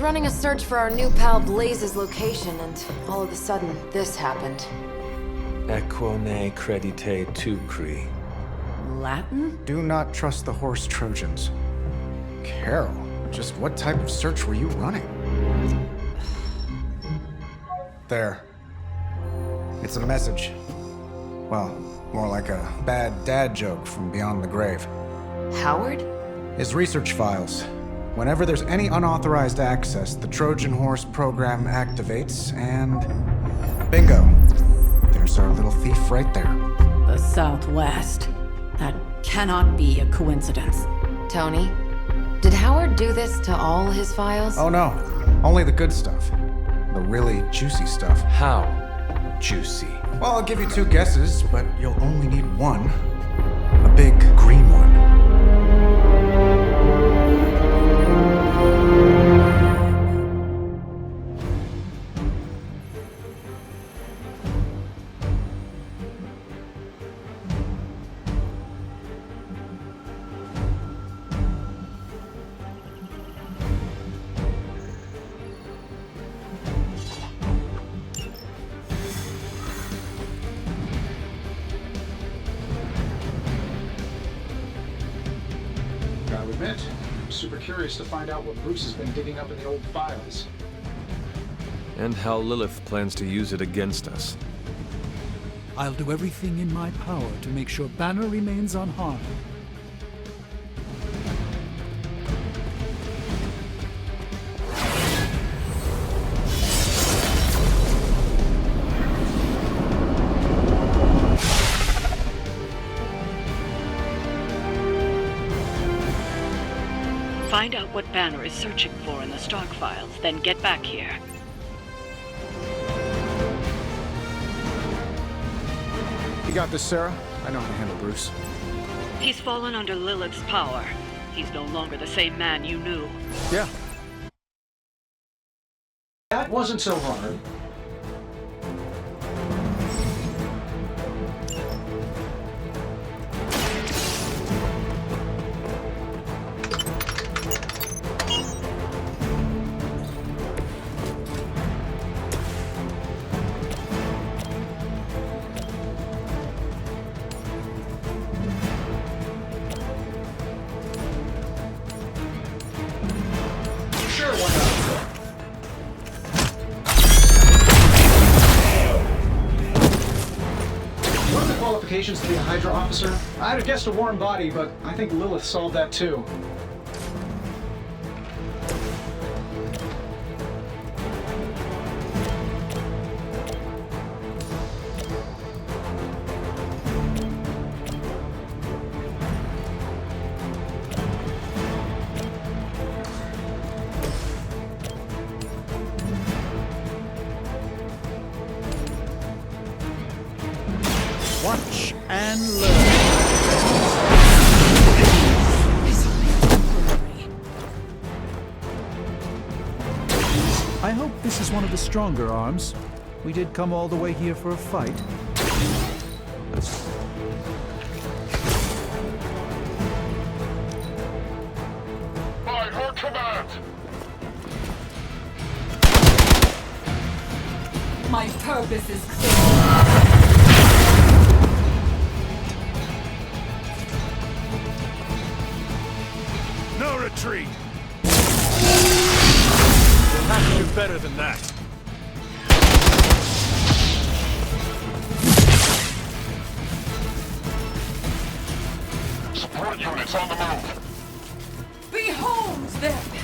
running a search for our new pal Blaze's location, and all of a sudden, this happened. Equone credite tucri. Latin? Do not trust the horse Trojans. Carol, just what type of search were you running? There. It's a message. Well, more like a bad dad joke from beyond the grave. Howard? His research files. Whenever there's any unauthorized access, the Trojan Horse program activates, and bingo. There's our little thief right there. The Southwest. That cannot be a coincidence. Tony, did Howard do this to all his files? Oh no, only the good stuff. The really juicy stuff. How juicy? Well, I'll give you two guesses, but you'll only need one. A big green one. Gotta admit, I'm super curious to find out what Bruce has been digging up in the old files. And how Lilith plans to use it against us. I'll do everything in my power to make sure Banner remains unharmed. Find out what Banner is searching for in the stock files, then get back here. You got this, Sarah? I know how to handle Bruce. He's fallen under Lilith's power. He's no longer the same man you knew. Yeah. That wasn't so hard. Sure, why not? What are the qualifications to be a Hydra officer? I'd have guessed a warm body, but I think Lilith solved that too. Watch and learn. I hope this is one of the stronger arms. We did come all the way here for a fight. By her command! My purpose is clear. No retreat! You'll have to do better than that. Support units on the move! Behold their passage.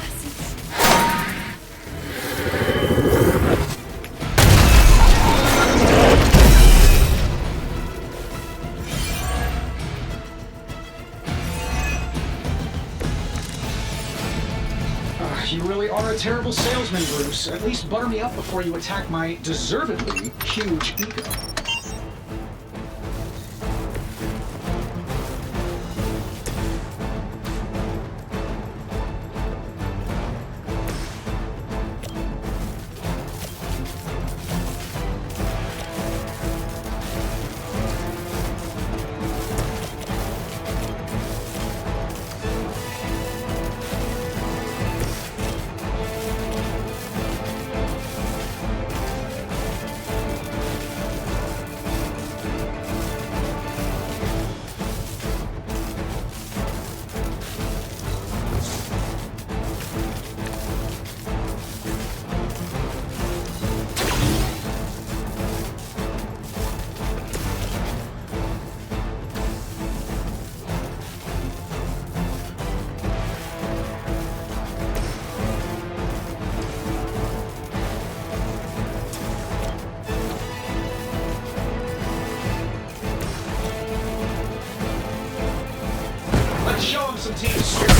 You really are a terrible salesman, Bruce. At least butter me up before you attack my deservedly huge ego. Let's show him some team spirit.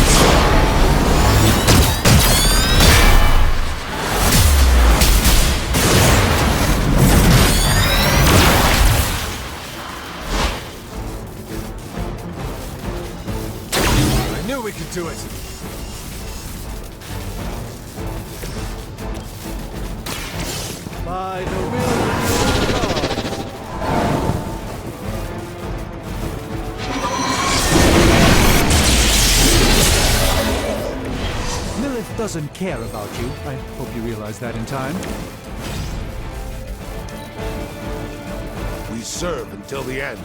I knew we could do it. By the will of the gods. Lilith doesn't care about you. I hope you realize that in time. We serve until the end.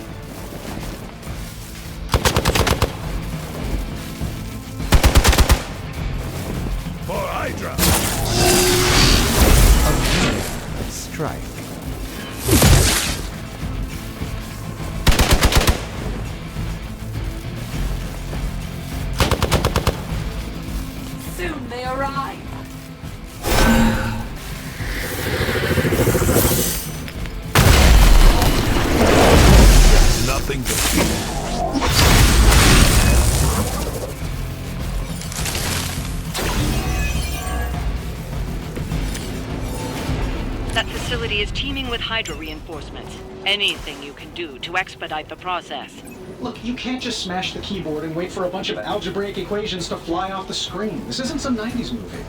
For Hydra! Strike. Soon they arrive. Nothing to fear. That facility is teeming with Hydra reinforcements. Anything you can do to expedite the process. Look, you can't just smash the keyboard and wait for a bunch of algebraic equations to fly off the screen. This isn't some 90s movie.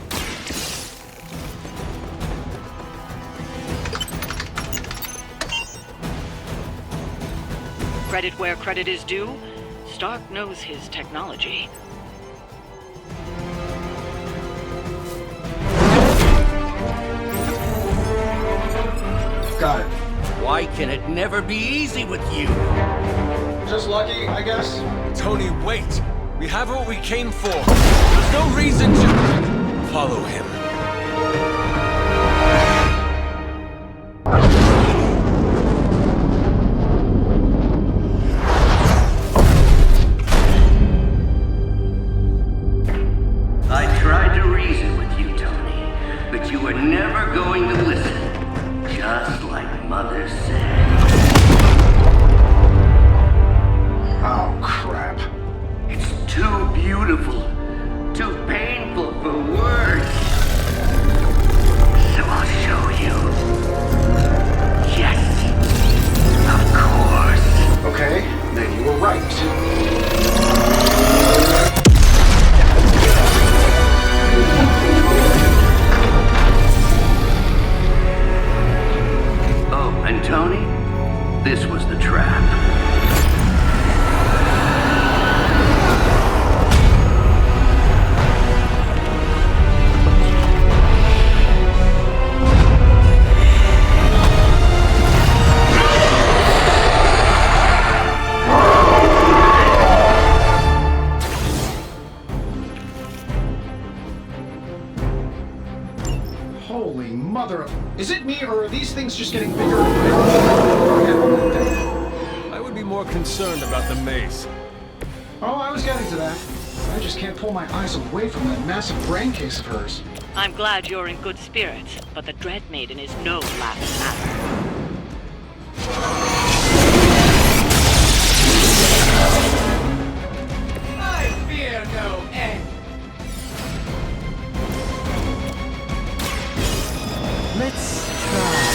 Credit where credit is due, Stark knows his technology. Got it. Why can it never be easy with you? Just lucky, I guess. Tony, wait! We have what we came for. There's no reason to follow him. I tried to reason with you, Tony, but you were never going to listen. Just like Mother said. Oh, crap. It's too beautiful, too painful for words. So I'll show you. Yes, of course. Okay, then you were right. Oh, and Tony, this was the trap. Holy mother of... Is it me, or are these things just getting bigger and bigger? I would be more concerned about the maze. Oh, I was getting to that. I just can't pull my eyes away from that massive brain case of hers. I'm glad you're in good spirits, but the Dread Maiden is no laughing matter. I fear no end. Let's try.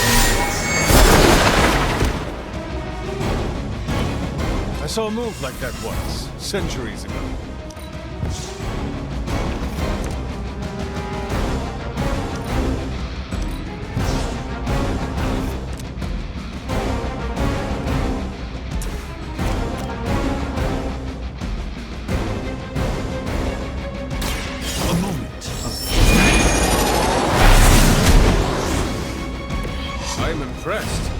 I saw a move like that once, centuries ago. A moment of I'm impressed.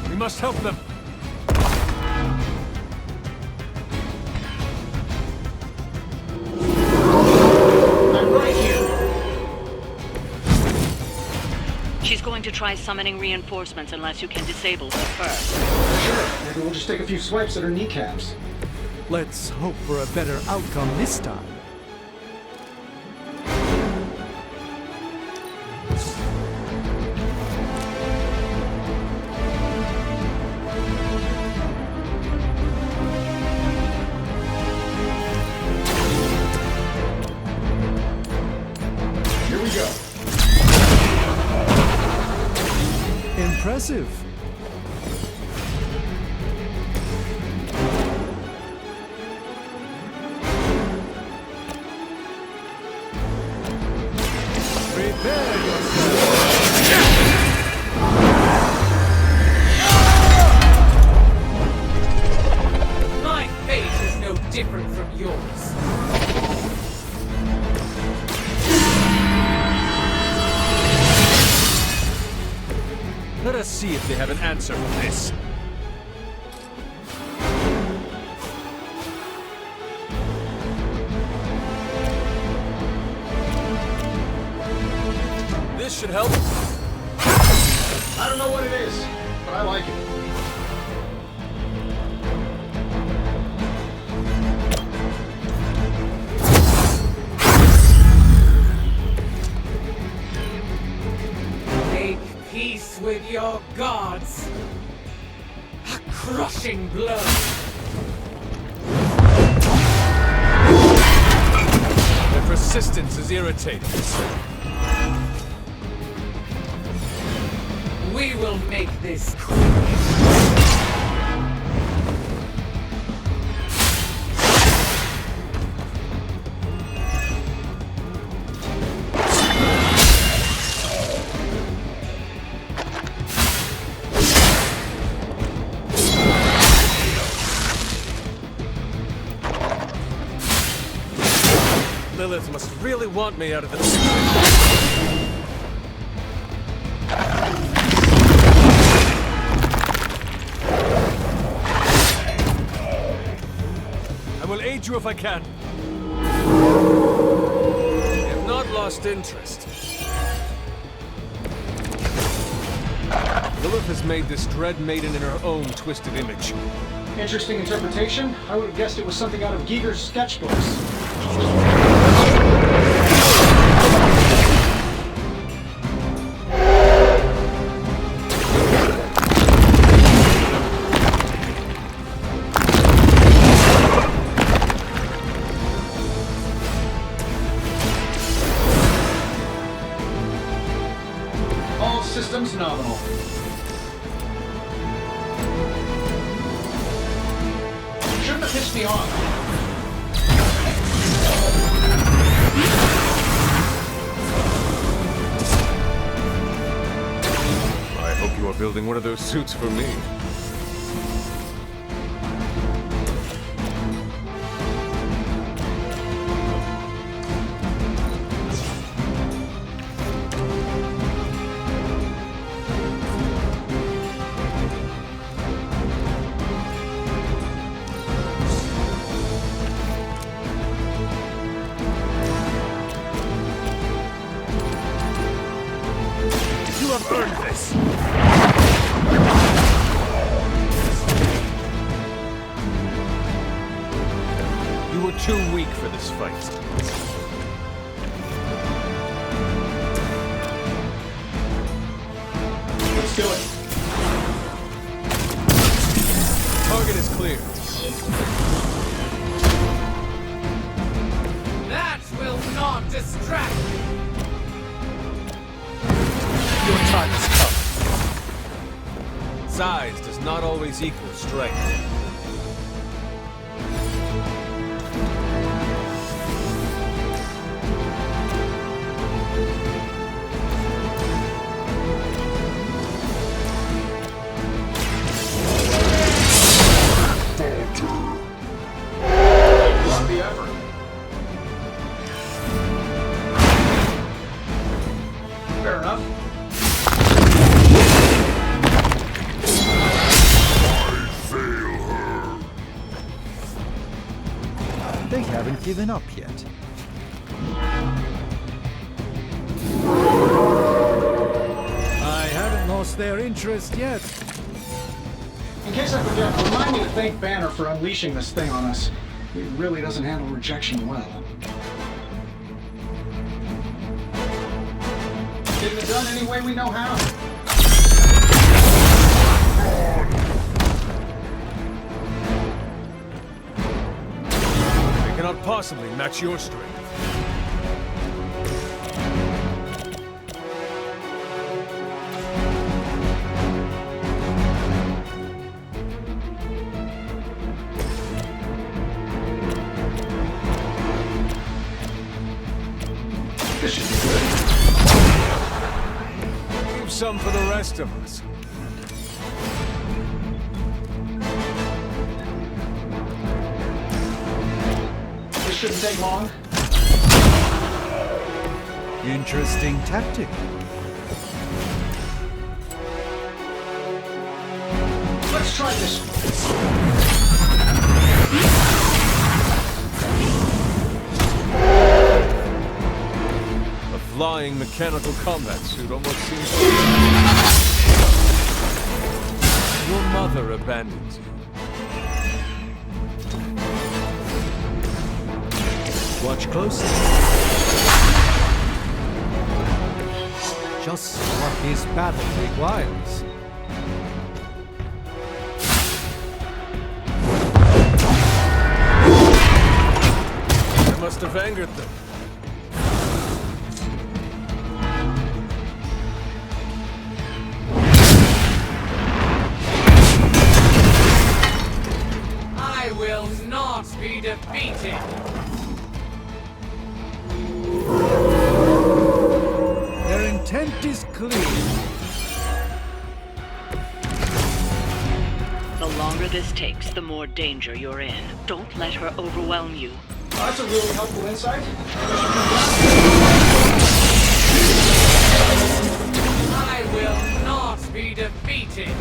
We must help them. to try summoning reinforcements unless you can disable her first. Sure, maybe we'll just take a few swipes at her kneecaps. Let's hope for a better outcome this time. Here we go. Impressive. Prepare My fate is no different from yours. Let us see if they have an answer for this. This should help. I don't know what it is, but I like it. Make peace with your gods. A crushing blow. Their persistence is irritating. We will make this Lilith must really want me out of this. I will aid you if I can. I have not lost interest. Lilith has made this dread maiden in her own twisted image. Interesting interpretation. I would have guessed it was something out of Giger's sketchbooks. All systems nominal. Shouldn't have pissed me off. I hope you are building one of those suits for me. You have earned this! You were too weak for this fight. Let's do it. Target is clear. that will not distract me. Your time has come. Size does not always equal strength. Love the effort. Fair enough. They haven't given up yet. I lost their interest yet. In case I forget, remind me to thank Banner for unleashing this thing on us. He really doesn't handle rejection well. Getting it done any way we know how. I cannot possibly match your strength. This should be good. Leave some for the rest of us. This shouldn't take long. Interesting tactic. Let's try this one. A flying mechanical combat suit almost seems to... Your mother abandons you. Watch closely. Just what his battle requires. I must have angered them. I will not be defeated. Their intent is clear. The longer this takes, the more danger you're in. Don't let her overwhelm you. Oh, that's a really helpful insight. I will not be defeated.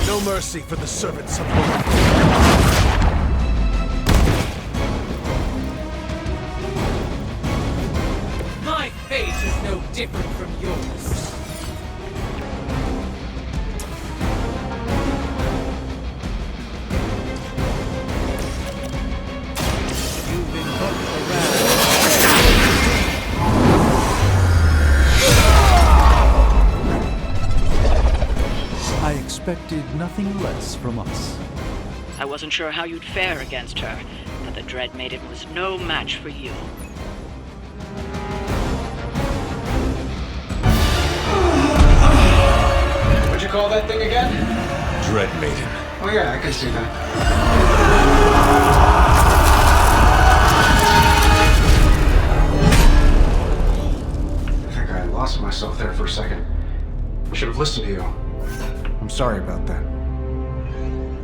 No mercy for the servants of Lord. My fate is no different from yours. You've been hooked around. I expected nothing less from us. I wasn't sure how you'd fare against her, but the Dread Maiden was no match for you. What'd you call that thing again? Dread Maiden. Oh yeah, I can see that. I think I lost myself there for a second. I should have listened to you. I'm sorry about that.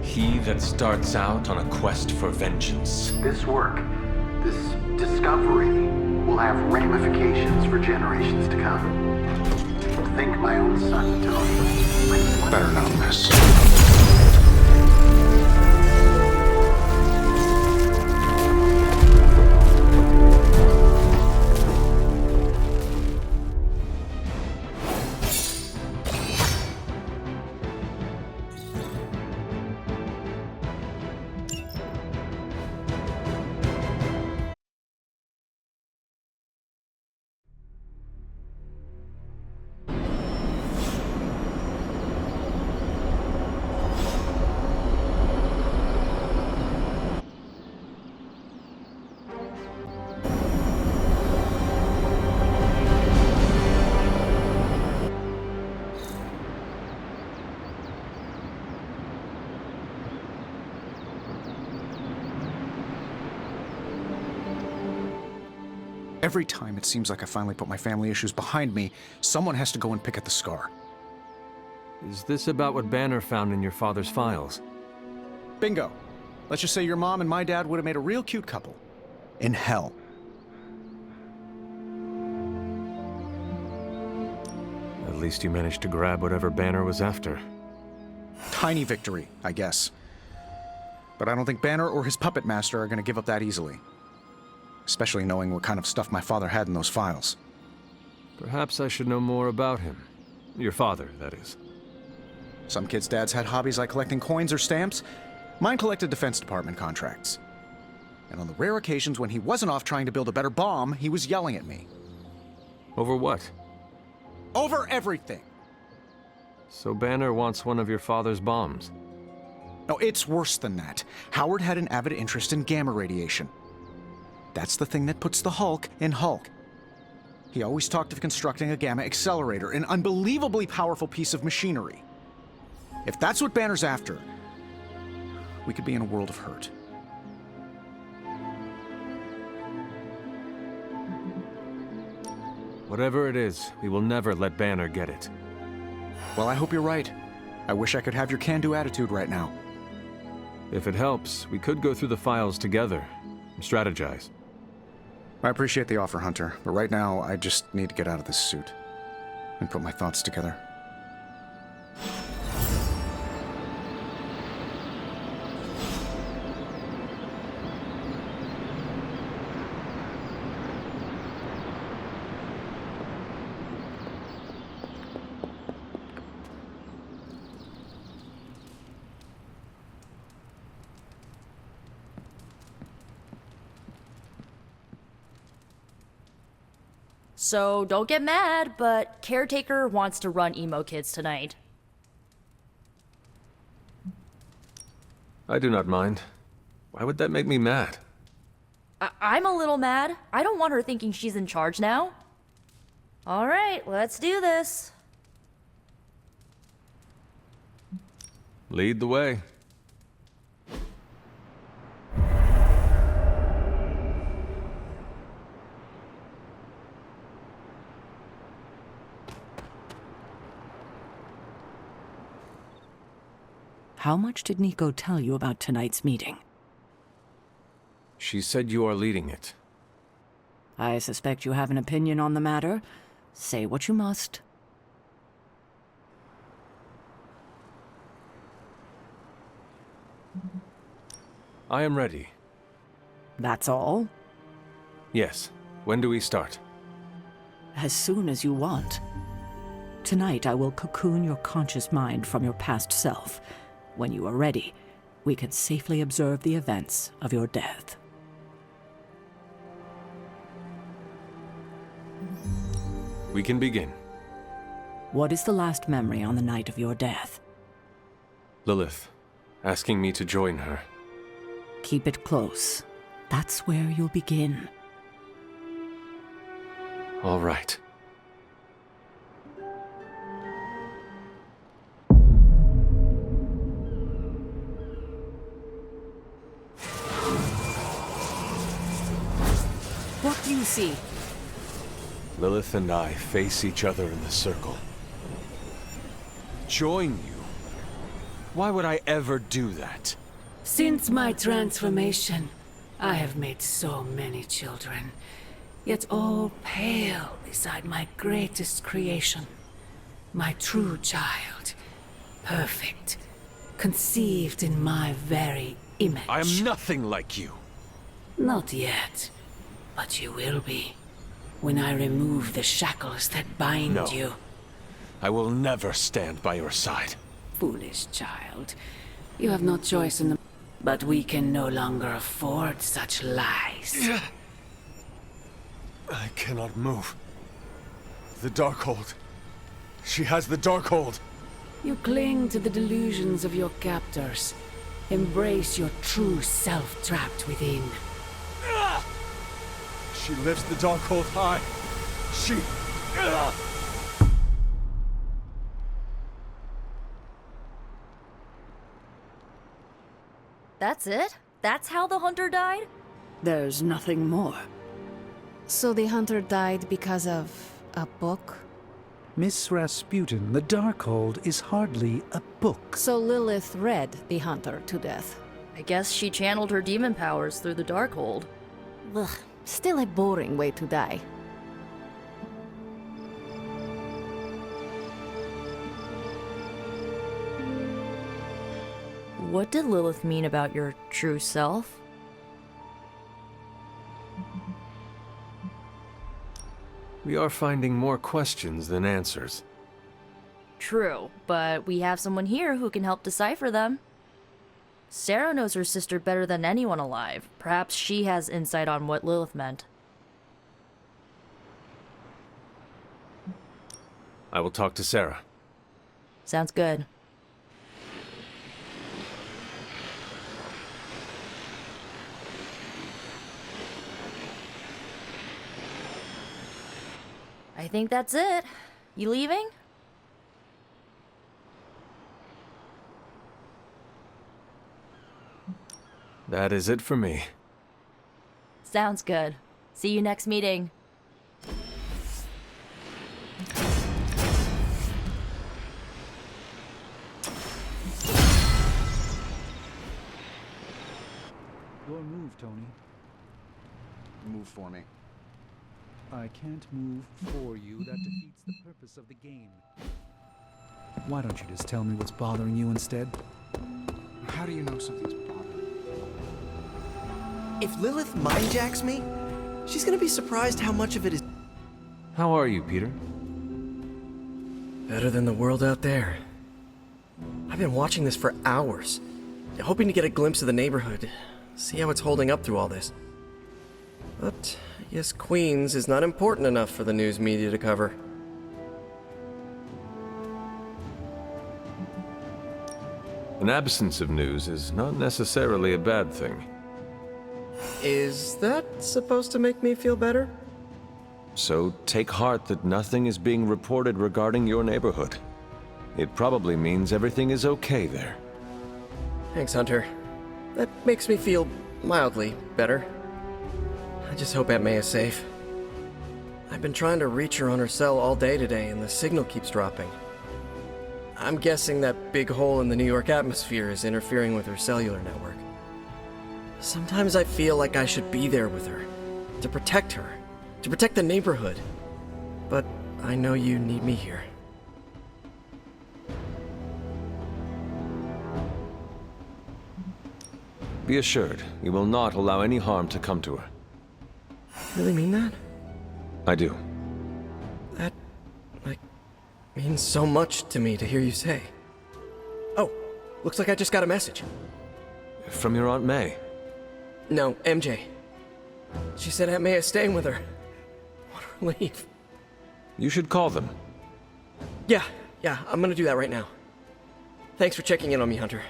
He that starts out on a quest for vengeance. This work, this discovery, will have ramifications for generations to come. Think my own son, Tony. Better not miss. Every time it seems like I finally put my family issues behind me, someone has to go and pick at the scar. Is this about what Banner found in your father's files? Bingo. Let's just say your mom and my dad would have made a real cute couple. In hell. At least you managed to grab whatever Banner was after. Tiny victory, I guess. But I don't think Banner or his puppet master are going to give up that easily. especially knowing what kind of stuff my father had in those files. Perhaps I should know more about him. Your father, that is. Some kids' dads had hobbies like collecting coins or stamps. Mine collected Defense Department contracts. And on the rare occasions when he wasn't off trying to build a better bomb, he was yelling at me. Over what? Over everything! So Banner wants one of your father's bombs. No, it's worse than that. Howard had an avid interest in gamma radiation. That's the thing that puts the Hulk in Hulk. He always talked of constructing a gamma accelerator, an unbelievably powerful piece of machinery. If that's what Banner's after, we could be in a world of hurt. Whatever it is, we will never let Banner get it. Well, I hope you're right. I wish I could have your can-do attitude right now. If it helps, we could go through the files together and strategize. I appreciate the offer, Hunter, but right now I just need to get out of this suit and put my thoughts together. So don't get mad, but Caretaker wants to run Emo Kids tonight. I do not mind. Why would that make me mad? I'm a little mad. I don't want her thinking she's in charge now. All right, let's do this. Lead the way. How much did Nico tell you about tonight's meeting? She said you are leading it. I suspect you have an opinion on the matter. Say what you must. I am ready. That's all? Yes. When do we start? As soon as you want. Tonight I will cocoon your conscious mind from your past self. When you are ready, we can safely observe the events of your death. We can begin. What is the last memory on the night of your death? Lilith, asking me to join her. Keep it close. That's where you'll begin. All right. What do you see? Lilith and I face each other in the circle. Join you? Why would I ever do that? Since my transformation, I have made so many children, yet all pale beside my greatest creation. My true child, perfect, conceived in my very image. I am nothing like you. Not yet, but you will be, when I remove the shackles that bind No. you. I will never stand by your side. Foolish child, you have no choice in the... But we can no longer afford such lies. I cannot move. The Darkhold. She has the Darkhold. You cling to the delusions of your captors. Embrace your true self trapped within. She lifts the Darkhold high. She... That's it? That's how the hunter died? There's nothing more. So the hunter died because of a book? Miss Rasputin, the Darkhold is hardly a book. So Lilith read the hunter to death. I guess she channeled her demon powers through the Darkhold. Ugh, still a boring way to die. What did Lilith mean about your true self? We are finding more questions than answers. True, but we have someone here who can help decipher them. Sarah knows her sister better than anyone alive. Perhaps she has insight on what Lilith meant. I will talk to Sarah. Sounds good. I think that's it. You leaving? That is it for me. Sounds good. See you next meeting. Your move, Tony. Move for me. I can't move for you. That defeats the purpose of the game. Why don't you just tell me what's bothering you instead? How do you know something's bothering me? If Lilith mindjacks me, she's gonna be surprised how much of it is... How are you, Peter? better than the world out there. I've been watching this for hours, hoping to get a glimpse of the neighborhood, see how it's holding up through all this. But I guess Queens is not important enough for the news media to cover. An absence of news is not necessarily a bad thing. Is that supposed to make me feel better? So take heart that nothing is being reported regarding your neighborhood. It probably means everything is okay there. Thanks, Hunter. That makes me feel mildly better. I just hope Aunt May is safe. I've been trying to reach her on her cell all day today, and the signal keeps dropping. I'm guessing that big hole in the New York atmosphere is interfering with her cellular network. Sometimes I feel like I should be there with her, to protect her, to protect the neighborhood. But I know you need me here. Be assured, you will not allow any harm to come to her. Really mean that? I do. That, means so much to me to hear you say. Oh, looks like I just got a message. From your Aunt May? No, MJ. She said Aunt May is staying with her. What a relief. You should call them. Yeah, I'm gonna do that right now. Thanks for checking in on me, Hunter.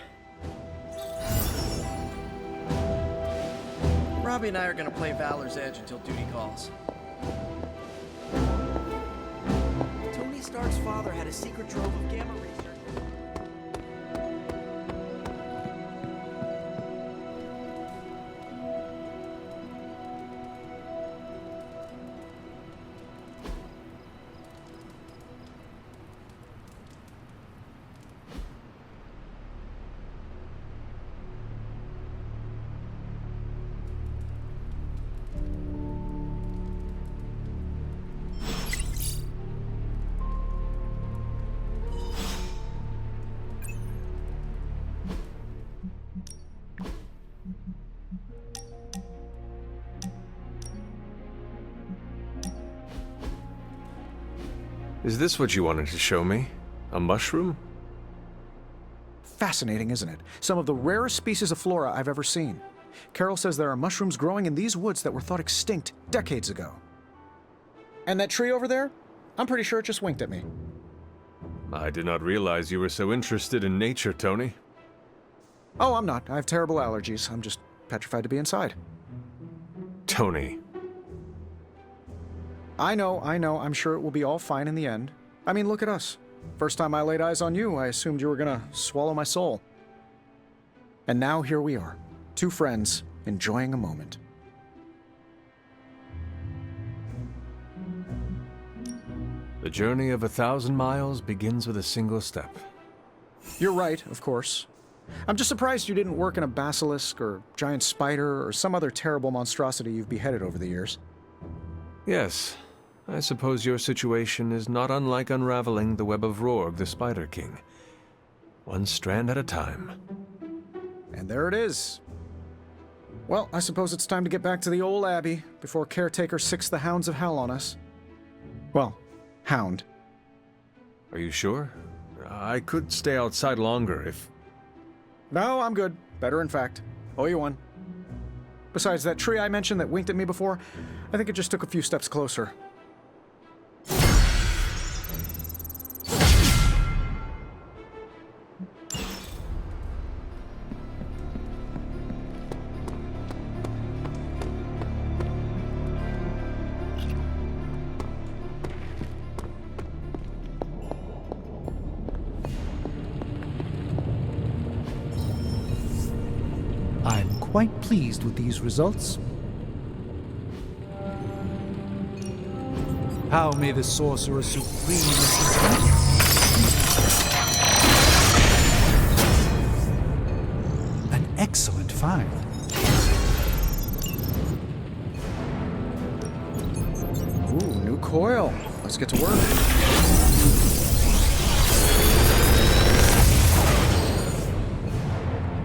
Robbie and I are gonna play Valor's Edge until duty calls. Tony Stark's father had a secret trove of gamma research. Is this what you wanted to show me? A mushroom? Fascinating, isn't it? Some of the rarest species of flora I've ever seen. Carol says there are mushrooms growing in these woods that were thought extinct decades ago. And that tree over there? I'm pretty sure it just winked at me. I did not realize you were so interested in nature, Tony. Oh, I'm not. I have terrible allergies. I'm just petrified to be inside. Tony. I know. I'm sure it will be all fine in the end. I mean, look at us. First time I laid eyes on you, I assumed you were gonna swallow my soul. And now here we are. Two friends, enjoying a moment. The journey of 1,000 miles begins with a single step. You're right, of course. I'm just surprised you didn't work in a basilisk or giant spider or some other terrible monstrosity you've beheaded over the years. Yes, I suppose your situation is not unlike unraveling the web of Rorg, the Spider King. One strand at a time. And there it is. Well, I suppose it's time to get back to the old Abbey before Caretaker sicks the hounds of hell on us. Well, hound. Are you sure? I could stay outside longer if... No, I'm good. Better, in fact. Owe you one. Besides, that tree I mentioned that winked at me before, I think it just took a few steps closer. I'm quite pleased with these results. How may the Sorcerer Supreme assist me? An excellent find. Ooh, new coil. Let's get to work.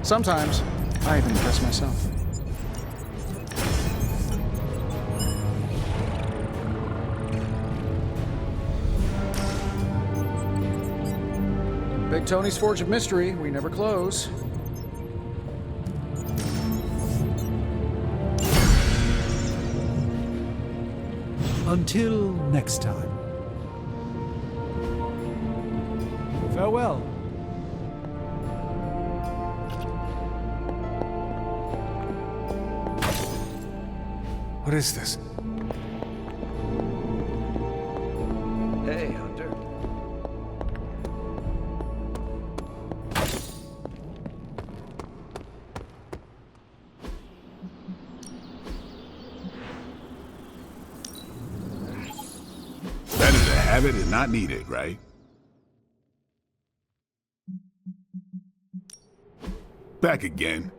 Sometimes, I even impress myself. Big Tony's Forge of Mystery, we never close. Until next time. Farewell. What is this? Hey, Hunter. Better to have it and not need it, right? Back again.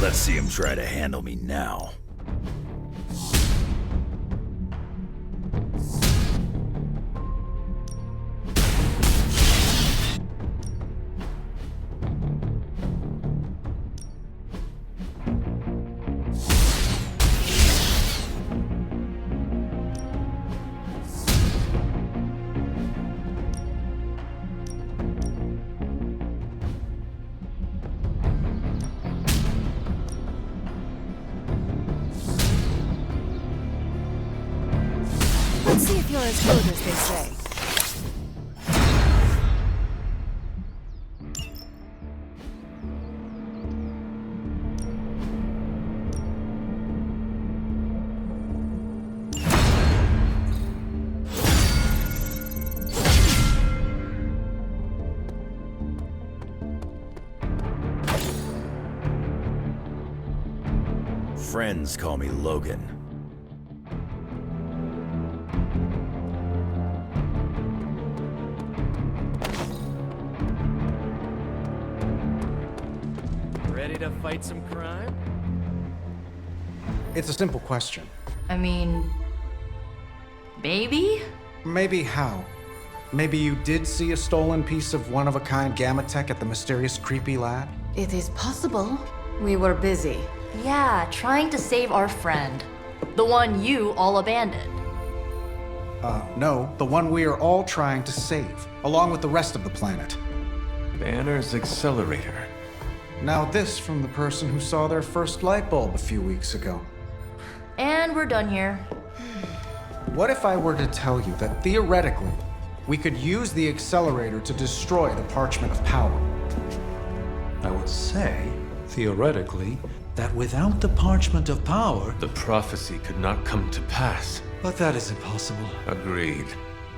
Let's see him try to handle me now. Let's see if you're as good as they say. Friends call me Logan. Ready to fight some crime? It's a simple question. I mean, maybe? Maybe how? Maybe you did see a stolen piece of one-of-a-kind gamma tech at the mysterious creepy lab? It is possible. We were busy. Yeah, trying to save our friend. The one you all abandoned. No, the one we are all trying to save, along with the rest of the planet. Banner's accelerator. Now this from the person who saw their first light bulb a few weeks ago. And we're done here. What if I were to tell you that theoretically, we could use the accelerator to destroy the Parchment of Power? I would say, theoretically, that without the Parchment of Power... The prophecy could not come to pass. But that is impossible. Agreed.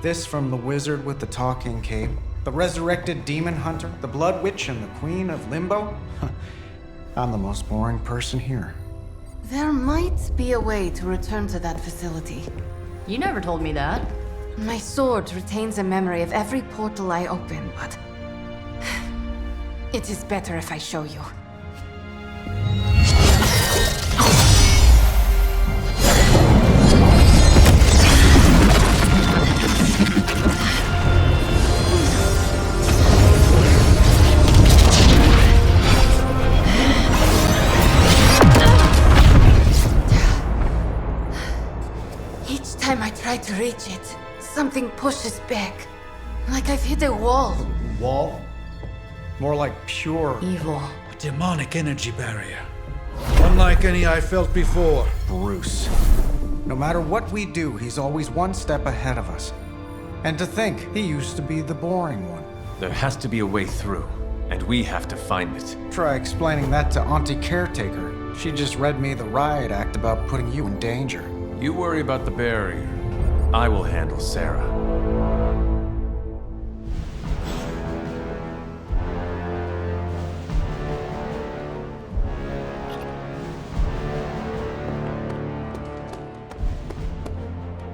This from the wizard with the talking cape, the resurrected demon hunter, the blood witch, and the queen of limbo? I'm the most boring person here. There might be a way to return to that facility. You never told me that. My sword retains a memory of every portal I open, but... it is better if I show you. Each time I try to reach it, something pushes back. Like I've hit a wall. Wall? More like pure evil. A demonic energy barrier. Unlike any I felt before. Bruce. No matter what we do, he's always one step ahead of us. And to think, he used to be the boring one. There has to be a way through, and we have to find it. Try explaining that to Auntie Caretaker. She just read me the riot act about putting you in danger. You worry about the barrier. I will handle Sarah.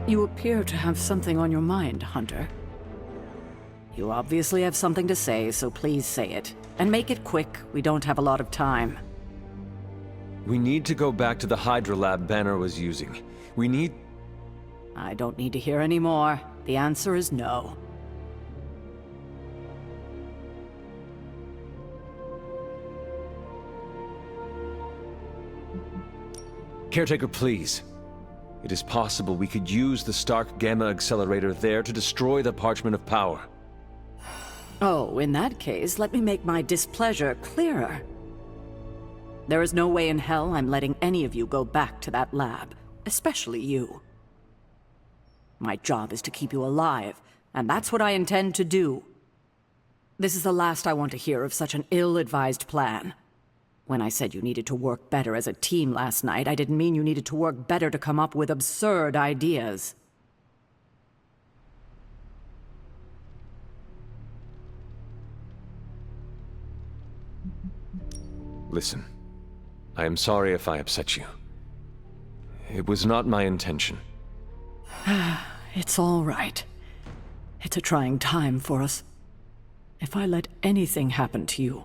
You appear to have something on your mind, Hunter. You obviously have something to say, so please say it. And make it quick. We don't have a lot of time. We need to go back to the Hydra lab Banner was using. We need... I don't need to hear any more. The answer is no. Caretaker, please. It is possible we could use the Stark Gamma Accelerator there to destroy the Parchment of Power. Oh, in that case, let me make my displeasure clearer. There is no way in hell I'm letting any of you go back to that lab, especially you. My job is to keep you alive, and that's what I intend to do. This is the last I want to hear of such an ill-advised plan. When I said you needed to work better as a team last night, I didn't mean you needed to work better to come up with absurd ideas. Listen, I am sorry if I upset you. It was not my intention. It's all right. It's a trying time for us. If I let anything happen to you,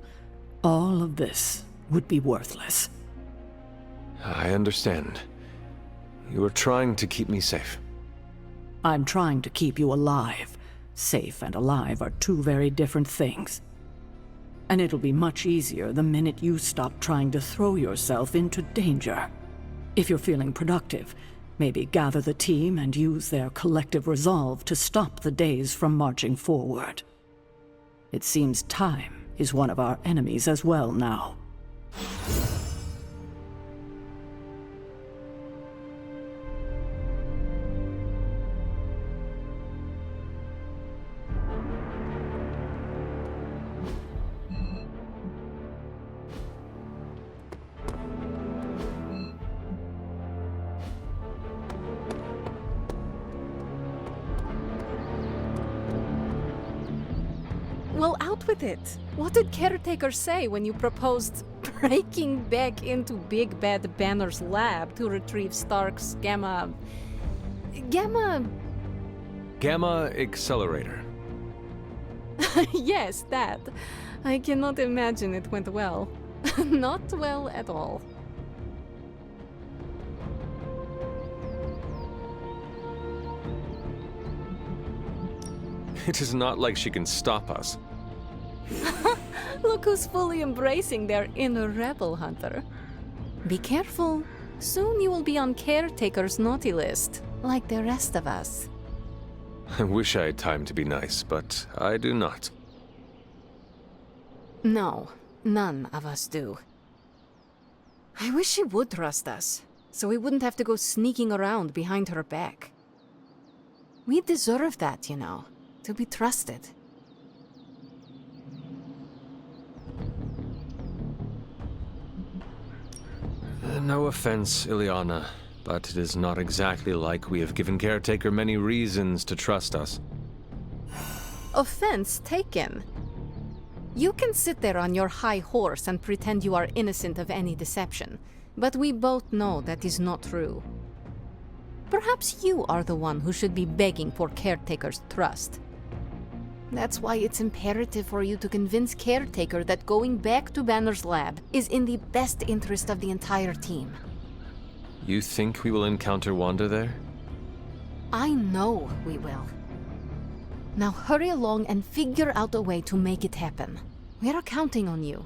all of this would be worthless. I understand. You are trying to keep me safe. I'm trying to keep you alive. Safe and alive are two very different things. And it'll be much easier the minute you stop trying to throw yourself into danger. If you're feeling productive, maybe gather the team and use their collective resolve to stop the days from marching forward. It seems time is one of our enemies as well now. Well, out with it. What did Caretaker say when you proposed breaking back into Big Bad Banner's lab to retrieve Stark's Gamma Accelerator. Yes, that. I cannot imagine it went well. Not well at all. It is not like she can stop us. Look who's fully embracing their inner rebel, Hunter. Be careful. Soon you will be on Caretaker's naughty list, like the rest of us. I wish I had time to be nice, but I do not. No, none of us do. I wish she would trust us, so we wouldn't have to go sneaking around behind her back. We deserve that, you know, to be trusted. No offense, Ileana, but it is not exactly like we have given Caretaker many reasons to trust us. Offense taken. You can sit there on your high horse and pretend you are innocent of any deception, but we both know that is not true. Perhaps you are the one who should be begging for Caretaker's trust. That's why it's imperative for you to convince Caretaker that going back to Banner's lab is in the best interest of the entire team. You think we will encounter Wanda there? I know we will. Now hurry along and figure out a way to make it happen. We're counting on you.